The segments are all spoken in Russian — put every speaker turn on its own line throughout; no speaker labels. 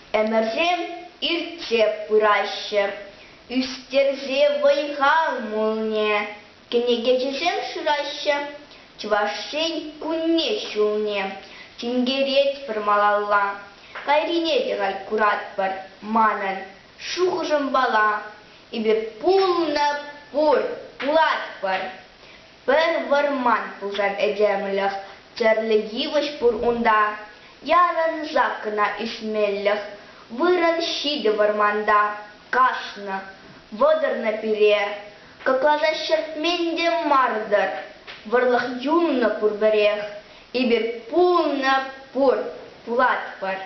Әміржем иртеп пыраще, үстерзе вайғал молне, кенеге жезем шыраще, чвашень күнне шулне, тингерет пырмалалла, кайрине дегай курат бар, манан, шухжым бала, и бир пулна пур, пулат бар. Бір варман пулжан эдемлях, терлегивыш пур унда, яран закна исмеллях, выран щиды варманда, кашна, водор на пере, как лаза щертменде мардер, варлах юнна пурберех, и бир пулна пур, пулат пар.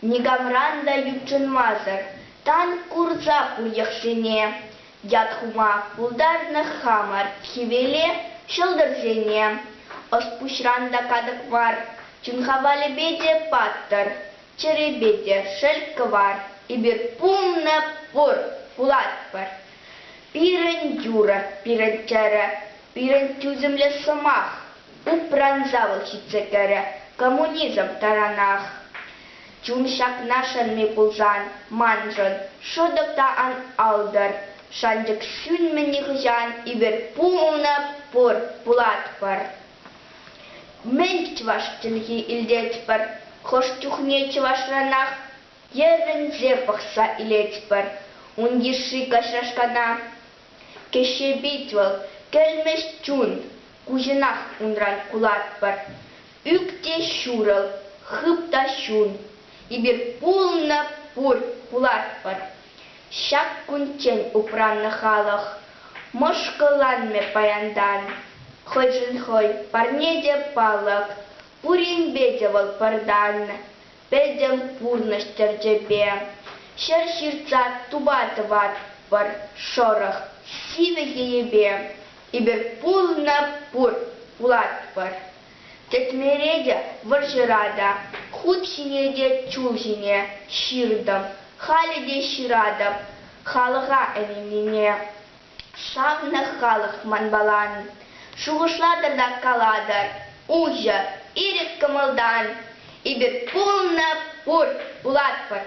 Нигамранда ючын мазар, тан курза пульяхсене, яд хума пулдарна хамар, хивеле шылдырзене, оспушранда кадык вар, чунхавале беде паттар, черебеде шельквар, и бир пулна пур, пулат пар. Пирен юра, пирен чара, пирен тюземле самах, упранзавал щицекере, коммунизм таранах. Чумшак нашан ми пулзан, манжан, шодокта ан алдар, шанджак сюн мених жан, и бир пулна пур, пулат пар. Мен чваш тилги илдет пар, хош чухне чваш ранах, ерен зепахса илет пар, ундиши кашрашкана, кеше битвал, келмеш чун, кужинах унран кулат пар, үкте шурал, хыпта шун, и бир пулна пур, пулат пар. Шак кунчен упран на халах, мошкалан ме паяндан, хой жин хой, парнеде палак, пурин бедевал пардан, бедем пурна штерджебе, шерширца тубатват пар, шорах, сиве ебе, и бир пулна пур, пулат пар. Тетмереде варжирада, худсинеде чулжине, ширдам, халиде ширадам, халыға әмеміне. Шавна халық манбалан, шуғышладыр да каладыр, ужа, ирек кымылдан, и бир пулна пур, пулат пар.